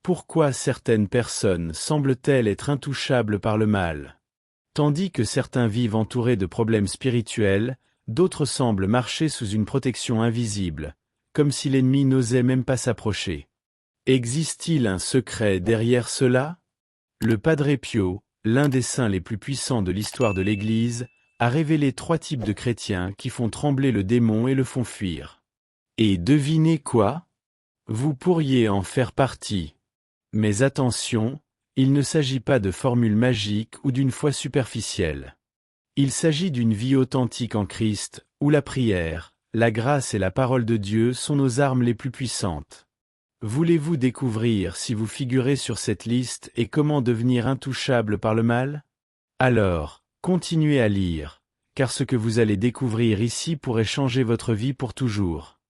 Pourquoi certaines personnes semblent-elles être intouchables par le mal? Tandis que certains vivent entourés de problèmes spirituels, d'autres semblent marcher sous une protection invisible, comme si l'ennemi n'osait même pas s'approcher. Existe-t-il un secret derrière cela? Le Padre Pio, l'un des saints les plus puissants de l'histoire de l'Église, a révélé 3 types de chrétiens qui font trembler le démon et le font fuir. Et devinez quoi? Vous pourriez en faire partie. Mais attention, il ne s'agit pas de formules magiques ou d'une foi superficielle. Il s'agit d'une vie authentique en Christ, où la prière, la grâce et la parole de Dieu sont nos armes les plus puissantes. Voulez-vous découvrir si vous figurez sur cette liste et comment devenir intouchable par le mal? Alors, continuez à lire, car ce que vous allez découvrir ici pourrait changer votre vie pour toujours.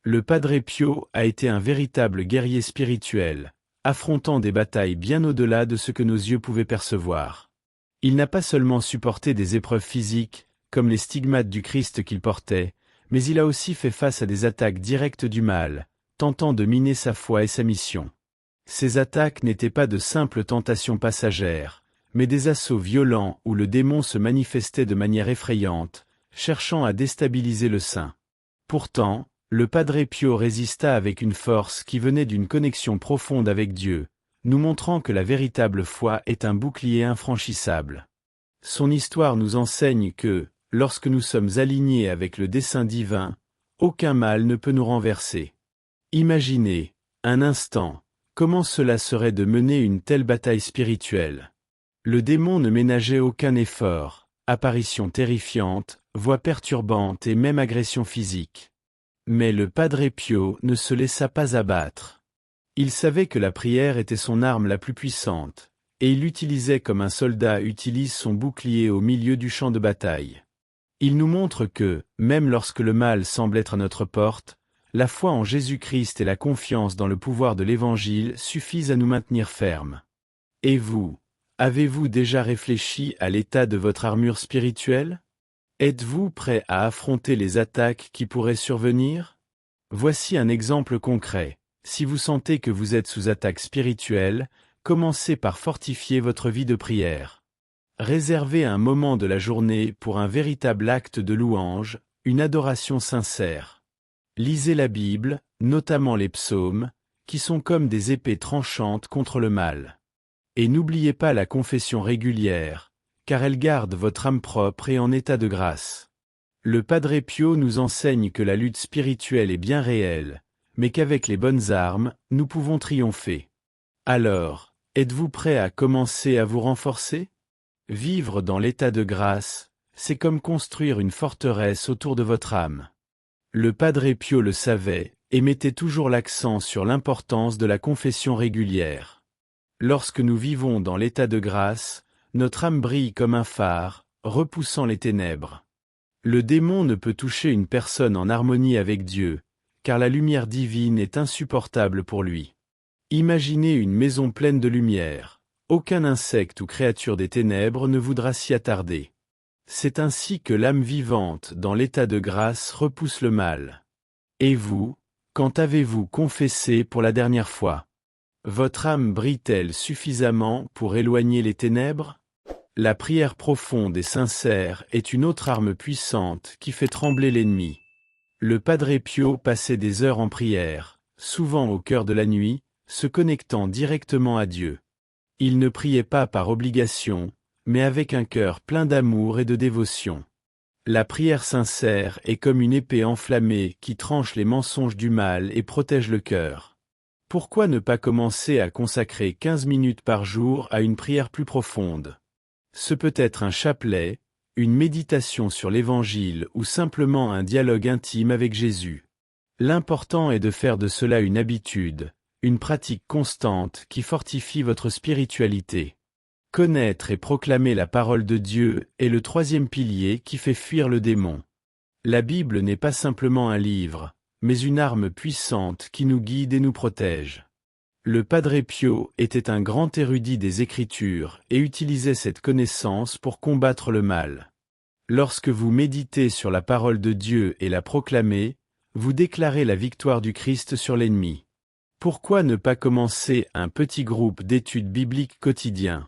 Le Padre Pio a été un véritable guerrier spirituel, affrontant des batailles bien au-delà de ce que nos yeux pouvaient percevoir. Il n'a pas seulement supporté des épreuves physiques, comme les stigmates du Christ qu'il portait, mais il a aussi fait face à des attaques directes du mal, tentant de miner sa foi et sa mission. Ces attaques n'étaient pas de simples tentations passagères, mais des assauts violents où le démon se manifestait de manière effrayante, cherchant à déstabiliser le saint. Pourtant, le Padre Pio résista avec une force qui venait d'une connexion profonde avec Dieu, nous montrant que la véritable foi est un bouclier infranchissable. Son histoire nous enseigne que, lorsque nous sommes alignés avec le dessein divin, aucun mal ne peut nous renverser. Imaginez, un instant, comment cela serait de mener une telle bataille spirituelle. Le démon ne ménageait aucun effort, apparitions terrifiantes, voix perturbantes et même agressions physiques. Mais le Padre Pio ne se laissa pas abattre. Il savait que la prière était son arme la plus puissante, et il l'utilisait comme un soldat utilise son bouclier au milieu du champ de bataille. Il nous montre que, même lorsque le mal semble être à notre porte, la foi en Jésus-Christ et la confiance dans le pouvoir de l'Évangile suffisent à nous maintenir fermes. Et vous, avez-vous déjà réfléchi à l'état de votre armure spirituelle? Êtes-vous prêt à affronter les attaques qui pourraient survenir? Voici un exemple concret. Si vous sentez que vous êtes sous attaque spirituelle, commencez par fortifier votre vie de prière. Réservez un moment de la journée pour un véritable acte de louange, une adoration sincère. Lisez la Bible, notamment les psaumes, qui sont comme des épées tranchantes contre le mal. Et n'oubliez pas la confession régulière, car elle garde votre âme propre et en état de grâce. Le Padre Pio nous enseigne que la lutte spirituelle est bien réelle, mais qu'avec les bonnes armes, nous pouvons triompher. Alors, êtes-vous prêt à commencer à vous renforcer? Vivre dans l'état de grâce, c'est comme construire une forteresse autour de votre âme. Le Padre Pio le savait, et mettait toujours l'accent sur l'importance de la confession régulière. Lorsque nous vivons dans l'état de grâce, notre âme brille comme un phare, repoussant les ténèbres. Le démon ne peut toucher une personne en harmonie avec Dieu, car la lumière divine est insupportable pour lui. Imaginez une maison pleine de lumière. Aucun insecte ou créature des ténèbres ne voudra s'y attarder. C'est ainsi que l'âme vivante dans l'état de grâce repousse le mal. Et vous, quand avez-vous confessé pour la dernière fois? Votre âme brille-t-elle suffisamment pour éloigner les ténèbres? La prière profonde et sincère est une autre arme puissante qui fait trembler l'ennemi. Le Padre Pio passait des heures en prière, souvent au cœur de la nuit, se connectant directement à Dieu. Il ne priait pas par obligation, mais avec un cœur plein d'amour et de dévotion. La prière sincère est comme une épée enflammée qui tranche les mensonges du mal et protège le cœur. Pourquoi ne pas commencer à consacrer 15 minutes par jour à une prière plus profonde? Ce peut être un chapelet, une méditation sur l'Évangile ou simplement un dialogue intime avec Jésus. L'important est de faire de cela une habitude, une pratique constante qui fortifie votre spiritualité. Connaître et proclamer la parole de Dieu est le 3e pilier qui fait fuir le démon. La Bible n'est pas simplement un livre, mais une arme puissante qui nous guide et nous protège. Le Padre Pio était un grand érudit des Écritures et utilisait cette connaissance pour combattre le mal. Lorsque vous méditez sur la parole de Dieu et la proclamez, vous déclarez la victoire du Christ sur l'ennemi. Pourquoi ne pas commencer un petit groupe d'études bibliques quotidien?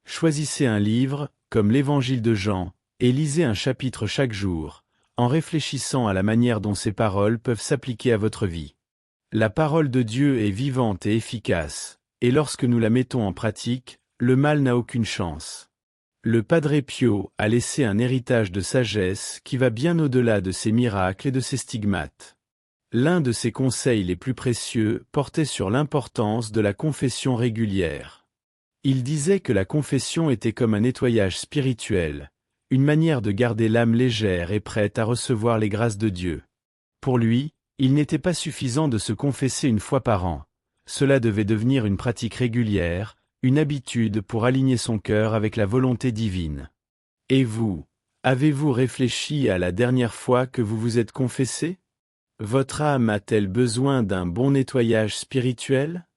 Choisissez un livre, comme l'Évangile de Jean, et lisez un chapitre chaque jour, en réfléchissant à la manière dont ces paroles peuvent s'appliquer à votre vie. La parole de Dieu est vivante et efficace, et lorsque nous la mettons en pratique, le mal n'a aucune chance. Le Padre Pio a laissé un héritage de sagesse qui va bien au-delà de ses miracles et de ses stigmates. L'un de ses conseils les plus précieux portait sur l'importance de la confession régulière. Il disait que la confession était comme un nettoyage spirituel, une manière de garder l'âme légère et prête à recevoir les grâces de Dieu. Pour lui, il n'était pas suffisant de se confesser une fois par an. Cela devait devenir une pratique régulière, une habitude pour aligner son cœur avec la volonté divine. Et vous, avez-vous réfléchi à la dernière fois que vous vous êtes confessé? Votre âme a-t-elle besoin d'un bon nettoyage spirituel?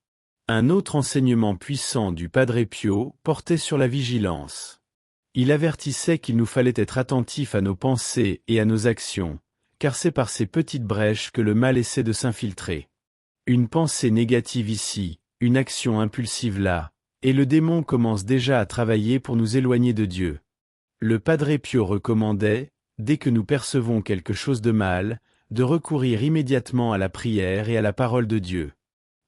Un autre enseignement puissant du Padre Pio portait sur la vigilance. Il avertissait qu'il nous fallait être attentifs à nos pensées et à nos actions, car c'est par ces petites brèches que le mal essaie de s'infiltrer. Une pensée négative ici, une action impulsive là, et le démon commence déjà à travailler pour nous éloigner de Dieu. Le Padre Pio recommandait, dès que nous percevons quelque chose de mal, de recourir immédiatement à la prière et à la parole de Dieu.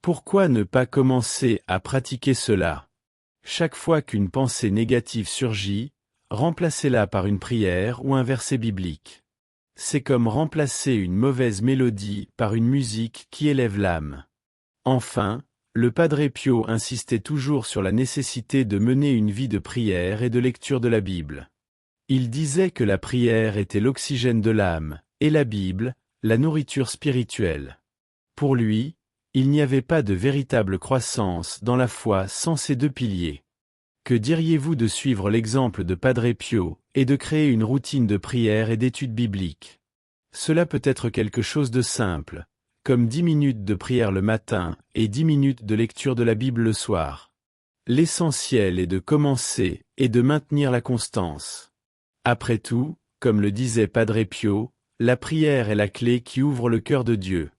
Pourquoi ne pas commencer à pratiquer cela? Chaque fois qu'une pensée négative surgit, remplacez-la par une prière ou un verset biblique. C'est comme remplacer une mauvaise mélodie par une musique qui élève l'âme. Enfin, le Padre Pio insistait toujours sur la nécessité de mener une vie de prière et de lecture de la Bible. Il disait que la prière était l'oxygène de l'âme, et la Bible, la nourriture spirituelle. Pour lui, il n'y avait pas de véritable croissance dans la foi sans ces deux piliers. Que diriez-vous de suivre l'exemple de Padre Pio, et de créer une routine de prière et d'études bibliques? Cela peut être quelque chose de simple, comme 10 minutes de prière le matin et 10 minutes de lecture de la Bible le soir. L'essentiel est de commencer et de maintenir la constance. Après tout, comme le disait Padre Pio, la prière est la clé qui ouvre le cœur de Dieu.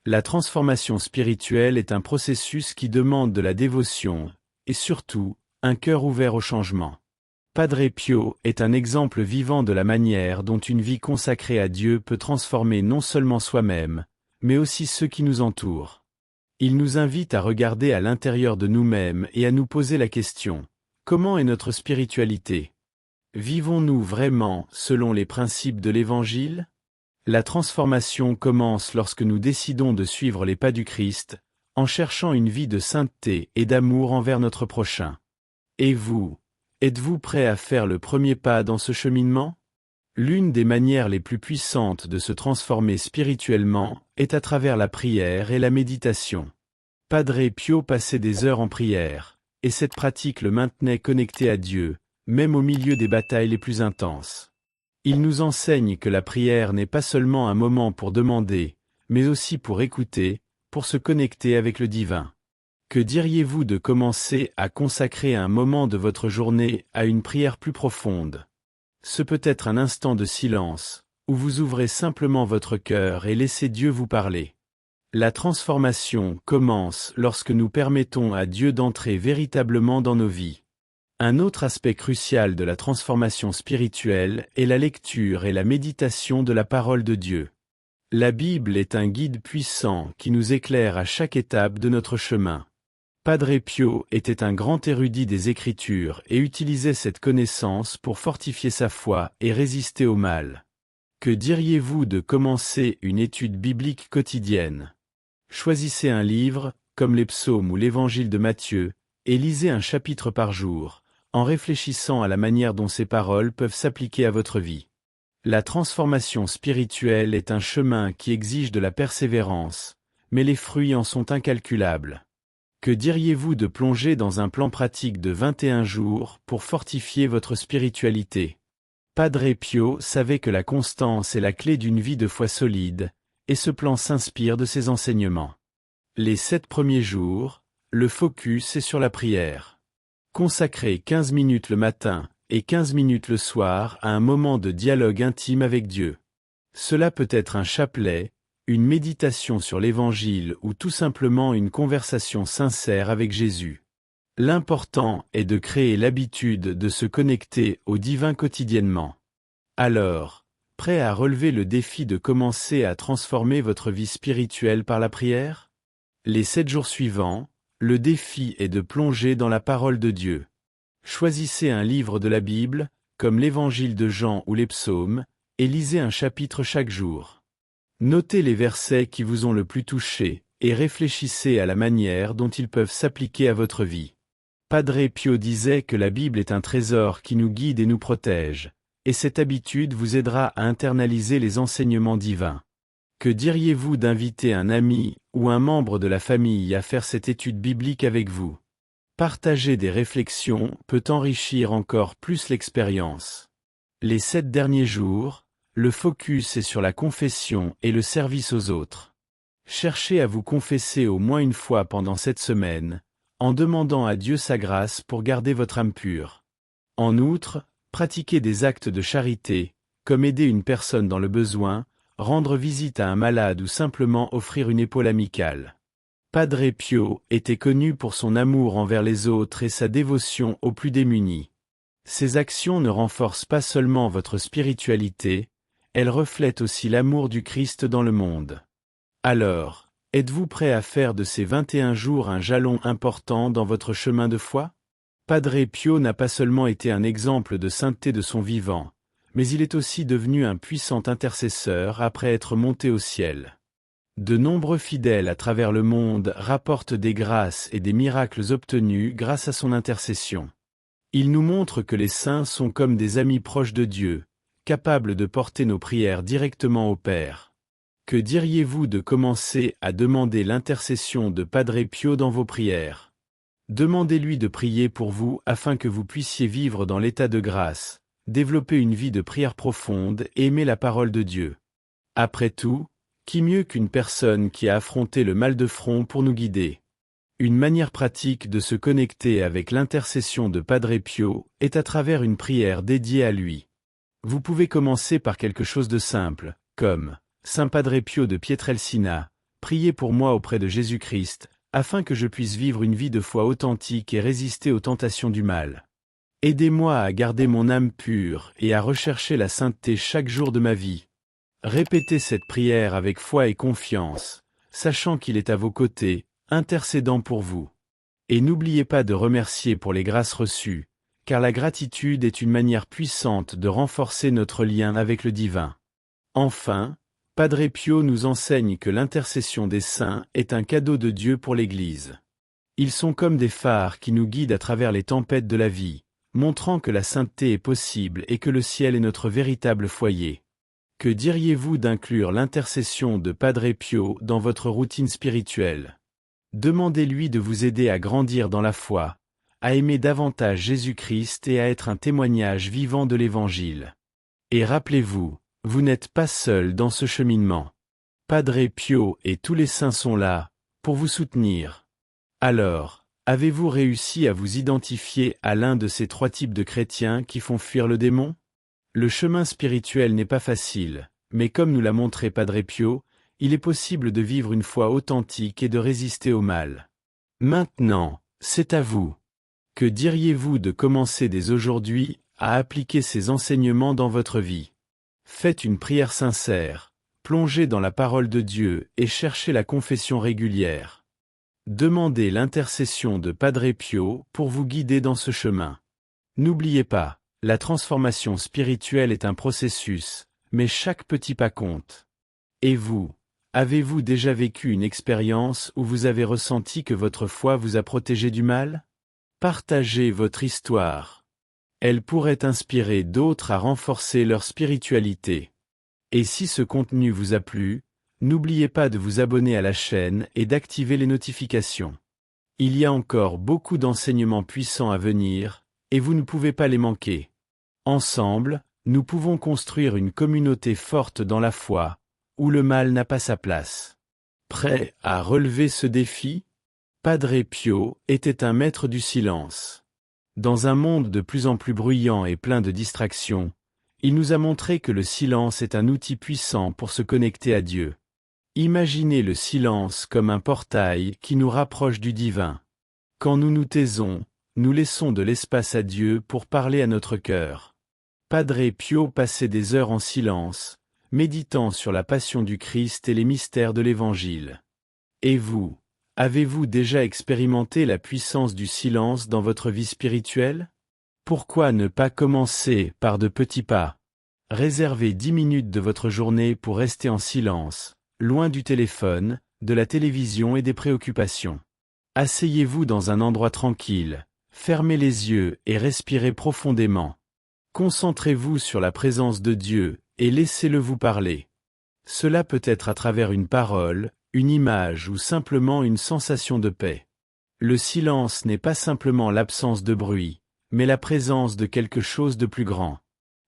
La transformation spirituelle est un processus qui demande de la dévotion, et surtout, un cœur ouvert au changement. Padre Pio est un exemple vivant de la manière dont une vie consacrée à Dieu peut transformer non seulement soi-même, mais aussi ceux qui nous entourent. Il nous invite à regarder à l'intérieur de nous-mêmes et à nous poser la question: comment est notre spiritualité? Vivons-nous vraiment selon les principes de l'Évangile? La transformation commence lorsque nous décidons de suivre les pas du Christ, en cherchant une vie de sainteté et d'amour envers notre prochain. Et vous, êtes-vous prêt à faire le premier pas dans ce cheminement? L'une des manières les plus puissantes de se transformer spirituellement est à travers la prière et la méditation. Padre Pio passait des heures en prière, et cette pratique le maintenait connecté à Dieu, même au milieu des batailles les plus intenses. Il nous enseigne que la prière n'est pas seulement un moment pour demander, mais aussi pour écouter, pour se connecter avec le divin. Que diriez-vous de commencer à consacrer un moment de votre journée à une prière plus profonde? Ce peut être un instant de silence, où vous ouvrez simplement votre cœur et laissez Dieu vous parler. La transformation commence lorsque nous permettons à Dieu d'entrer véritablement dans nos vies. Un autre aspect crucial de la transformation spirituelle est la lecture et la méditation de la parole de Dieu. La Bible est un guide puissant qui nous éclaire à chaque étape de notre chemin. Padre Pio était un grand érudit des Écritures et utilisait cette connaissance pour fortifier sa foi et résister au mal. Que diriez-vous de commencer une étude biblique quotidienne? Choisissez un livre, comme les psaumes ou l'Évangile de Matthieu, et lisez un chapitre par jour, en réfléchissant à la manière dont ces paroles peuvent s'appliquer à votre vie. La transformation spirituelle est un chemin qui exige de la persévérance, mais les fruits en sont incalculables. Que diriez-vous de plonger dans un plan pratique de 21 jours pour fortifier votre spiritualité? Padre Pio savait que la constance est la clé d'une vie de foi solide, et ce plan s'inspire de ses enseignements. Les 7 premiers jours, le focus est sur la prière. Consacrez 15 minutes le matin et 15 minutes le soir à un moment de dialogue intime avec Dieu. Cela peut être un chapelet, une méditation sur l'Évangile ou tout simplement une conversation sincère avec Jésus. L'important est de créer l'habitude de se connecter au divin quotidiennement. Alors, prêt à relever le défi de commencer à transformer votre vie spirituelle par la prière? Les 7 jours suivants, le défi est de plonger dans la parole de Dieu. Choisissez un livre de la Bible, comme l'Évangile de Jean ou les psaumes, et lisez un chapitre chaque jour. Notez les versets qui vous ont le plus touché, et réfléchissez à la manière dont ils peuvent s'appliquer à votre vie. Padre Pio disait que la Bible est un trésor qui nous guide et nous protège, et cette habitude vous aidera à internaliser les enseignements divins. Que diriez-vous d'inviter un ami ou un membre de la famille à faire cette étude biblique avec vous? Partager des réflexions peut enrichir encore plus l'expérience. Les 7 derniers jours, le focus est sur la confession et le service aux autres. Cherchez à vous confesser au moins une fois pendant cette semaine, en demandant à Dieu sa grâce pour garder votre âme pure. En outre, pratiquez des actes de charité, comme aider une personne dans le besoin, rendre visite à un malade ou simplement offrir une épaule amicale. Padre Pio était connu pour son amour envers les autres et sa dévotion aux plus démunis. Ces actions ne renforcent pas seulement votre spiritualité, elles reflètent aussi l'amour du Christ dans le monde. Alors, êtes-vous prêt à faire de ces 21 jours un jalon important dans votre chemin de foi? Padre Pio n'a pas seulement été un exemple de sainteté de son vivant, mais il est aussi devenu un puissant intercesseur après être monté au ciel. De nombreux fidèles à travers le monde rapportent des grâces et des miracles obtenus grâce à son intercession. Il nous montre que les saints sont comme des amis proches de Dieu, capables de porter nos prières directement au Père. Que diriez-vous de commencer à demander l'intercession de Padre Pio dans vos prières? Demandez-lui de prier pour vous afin que vous puissiez vivre dans l'état de grâce, développer une vie de prière profonde et aimer la parole de Dieu. Après tout, qui mieux qu'une personne qui a affronté le mal de front pour nous guider? Une manière pratique de se connecter avec l'intercession de Padre Pio est à travers une prière dédiée à lui. Vous pouvez commencer par quelque chose de simple, comme « Saint Padre Pio de Pietrelcina, priez pour moi auprès de Jésus-Christ, afin que je puisse vivre une vie de foi authentique et résister aux tentations du mal. Aidez-moi à garder mon âme pure et à rechercher la sainteté chaque jour de ma vie. » Répétez cette prière avec foi et confiance, sachant qu'il est à vos côtés, intercédant pour vous. Et n'oubliez pas de remercier pour les grâces reçues, car la gratitude est une manière puissante de renforcer notre lien avec le divin. Enfin, Padre Pio nous enseigne que l'intercession des saints est un cadeau de Dieu pour l'Église. Ils sont comme des phares qui nous guident à travers les tempêtes de la vie, montrant que la sainteté est possible et que le ciel est notre véritable foyer. Que diriez-vous d'inclure l'intercession de Padre Pio dans votre routine spirituelle? Demandez-lui de vous aider à grandir dans la foi, à aimer davantage Jésus-Christ et à être un témoignage vivant de l'Évangile. Et rappelez-vous, vous n'êtes pas seul dans ce cheminement. Padre Pio et tous les saints sont là, pour vous soutenir. Alors, avez-vous réussi à vous identifier à l'un de ces 3 types de chrétiens qui font fuir le démon? Le chemin spirituel n'est pas facile, mais comme nous l'a montré Padre Pio, il est possible de vivre une foi authentique et de résister au mal. Maintenant, c'est à vous. Que diriez-vous de commencer dès aujourd'hui à appliquer ces enseignements dans votre vie? Faites une prière sincère, plongez dans la parole de Dieu et cherchez la confession régulière. Demandez l'intercession de Padre Pio pour vous guider dans ce chemin. N'oubliez pas, la transformation spirituelle est un processus, mais chaque petit pas compte. Et vous, avez-vous déjà vécu une expérience où vous avez ressenti que votre foi vous a protégé du mal? Partagez votre histoire. Elle pourrait inspirer d'autres à renforcer leur spiritualité. Et si ce contenu vous a plu, n'oubliez pas de vous abonner à la chaîne et d'activer les notifications. Il y a encore beaucoup d'enseignements puissants à venir, et vous ne pouvez pas les manquer. Ensemble, nous pouvons construire une communauté forte dans la foi, où le mal n'a pas sa place. Prêt à relever ce défi? Padre Pio était un maître du silence. Dans un monde de plus en plus bruyant et plein de distractions, il nous a montré que le silence est un outil puissant pour se connecter à Dieu. Imaginez le silence comme un portail qui nous rapproche du divin. Quand nous nous taisons, nous laissons de l'espace à Dieu pour parler à notre cœur. Padre Pio passait des heures en silence, méditant sur la passion du Christ et les mystères de l'Évangile. Et vous, avez-vous déjà expérimenté la puissance du silence dans votre vie spirituelle? Pourquoi ne pas commencer par de petits pas? Réservez 10 minutes de votre journée pour rester en silence, loin du téléphone, de la télévision et des préoccupations. Asseyez-vous dans un endroit tranquille, fermez les yeux et respirez profondément. Concentrez-vous sur la présence de Dieu et laissez-le vous parler. Cela peut être à travers une parole, une image ou simplement une sensation de paix. Le silence n'est pas simplement l'absence de bruit, mais la présence de quelque chose de plus grand.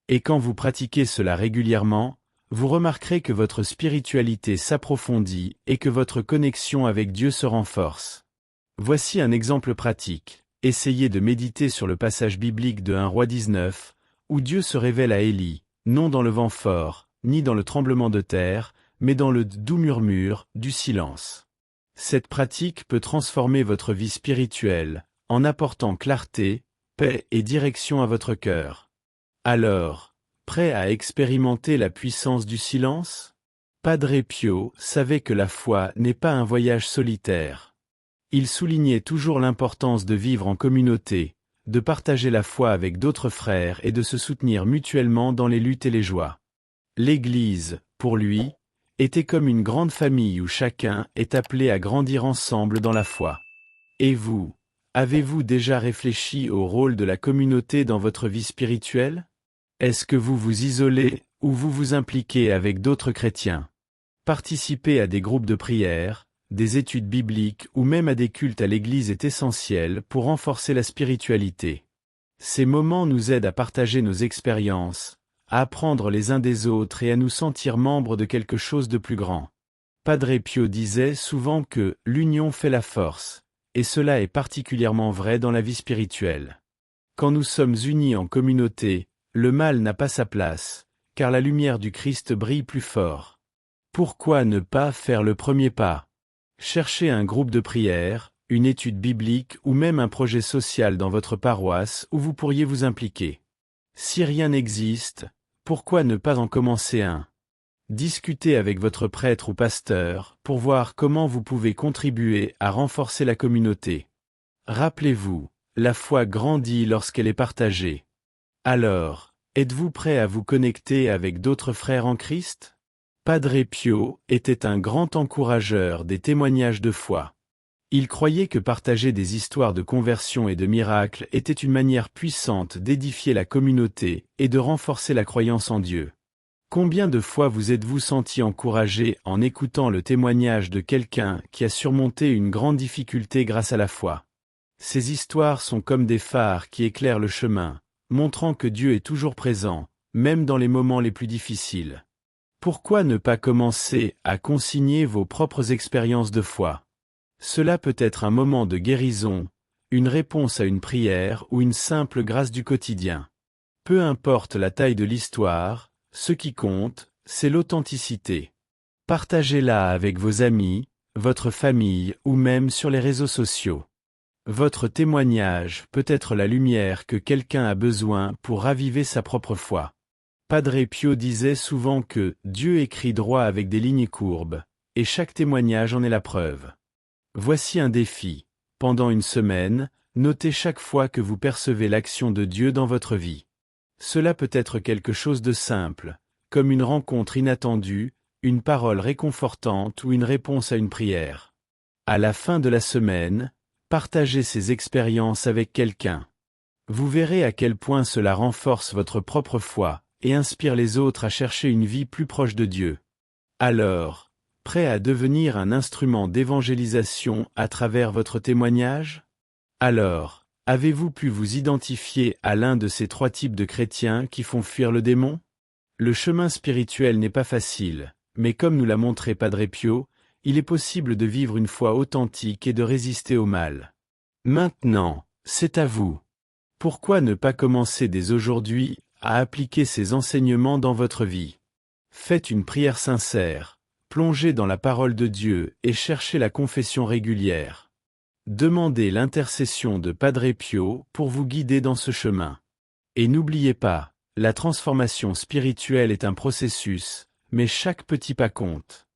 Et quand vous pratiquez cela régulièrement, vous remarquerez que votre spiritualité s'approfondit et que votre connexion avec Dieu se renforce. Voici un exemple pratique. Essayez de méditer sur le passage biblique de 1 Roi 19, où Dieu se révèle à Élie, non dans le vent fort, ni dans le tremblement de terre, mais dans le doux murmure du silence. Cette pratique peut transformer votre vie spirituelle, en apportant clarté, paix et direction à votre cœur. Alors, prêt à expérimenter la puissance du silence? Padre Pio savait que la foi n'est pas un voyage solitaire. Il soulignait toujours l'importance de vivre en communauté, de partager la foi avec d'autres frères et de se soutenir mutuellement dans les luttes et les joies. L'Église, pour lui, était comme une grande famille où chacun est appelé à grandir ensemble dans la foi. Et vous, avez-vous déjà réfléchi au rôle de la communauté dans votre vie spirituelle? Est-ce que vous vous isolez ou vous vous impliquez avec d'autres chrétiens? Participer à des groupes de prière, des études bibliques ou même à des cultes à l'Église est essentiel pour renforcer la spiritualité. Ces moments nous aident à partager nos expériences, à apprendre les uns des autres et à nous sentir membres de quelque chose de plus grand. Padre Pio disait souvent que l'union fait la force, et cela est particulièrement vrai dans la vie spirituelle. Quand nous sommes unis en communauté, le mal n'a pas sa place, car la lumière du Christ brille plus fort. Pourquoi ne pas faire le premier pas? Cherchez un groupe de prière, une étude biblique ou même un projet social dans votre paroisse où vous pourriez vous impliquer. Si rien n'existe, pourquoi ne pas en commencer un? Discutez avec votre prêtre ou pasteur pour voir comment vous pouvez contribuer à renforcer la communauté. Rappelez-vous, la foi grandit lorsqu'elle est partagée. Alors, êtes-vous prêt à vous connecter avec d'autres frères en Christ? Padre Pio était un grand encourageur des témoignages de foi. Il croyait que partager des histoires de conversion et de miracles était une manière puissante d'édifier la communauté et de renforcer la croyance en Dieu. Combien de fois vous êtes-vous senti encouragé en écoutant le témoignage de quelqu'un qui a surmonté une grande difficulté grâce à la foi? Ces histoires sont comme des phares qui éclairent le chemin, montrant que Dieu est toujours présent, même dans les moments les plus difficiles. Pourquoi ne pas commencer à consigner vos propres expériences de foi? Cela peut être un moment de guérison, une réponse à une prière ou une simple grâce du quotidien. Peu importe la taille de l'histoire, ce qui compte, c'est l'authenticité. Partagez-la avec vos amis, votre famille ou même sur les réseaux sociaux. Votre témoignage peut être la lumière que quelqu'un a besoin pour raviver sa propre foi. Padre Pio disait souvent que Dieu écrit droit avec des lignes courbes, et chaque témoignage en est la preuve. Voici un défi. Pendant une semaine, notez chaque fois que vous percevez l'action de Dieu dans votre vie. Cela peut être quelque chose de simple, comme une rencontre inattendue, une parole réconfortante ou une réponse à une prière. À la fin de la semaine, partagez ces expériences avec quelqu'un. Vous verrez à quel point cela renforce votre propre foi et inspire les autres à chercher une vie plus proche de Dieu. Alors, prêt à devenir un instrument d'évangélisation à travers votre témoignage? Alors, avez-vous pu vous identifier à l'un de ces 3 types de chrétiens qui font fuir le démon? Le chemin spirituel n'est pas facile, mais comme nous l'a montré Padre Pio, il est possible de vivre une foi authentique et de résister au mal. Maintenant, c'est à vous. Pourquoi ne pas commencer dès aujourd'hui à appliquer ces enseignements dans votre vie? Faites une prière sincère. Plongez dans la parole de Dieu et cherchez la confession régulière. Demandez l'intercession de Padre Pio pour vous guider dans ce chemin. Et n'oubliez pas, la transformation spirituelle est un processus, mais chaque petit pas compte.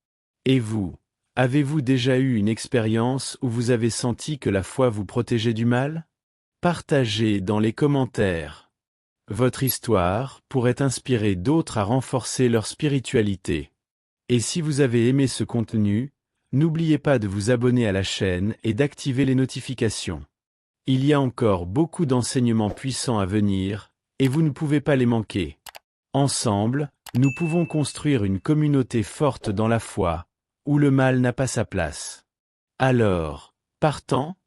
Et vous, avez-vous déjà eu une expérience où vous avez senti que la foi vous protégeait du mal? Partagez dans les commentaires. Votre histoire pourrait inspirer d'autres à renforcer leur spiritualité. Et si vous avez aimé ce contenu, n'oubliez pas de vous abonner à la chaîne et d'activer les notifications. Il y a encore beaucoup d'enseignements puissants à venir, et vous ne pouvez pas les manquer. Ensemble, nous pouvons construire une communauté forte dans la foi, où le mal n'a pas sa place. Alors, partant,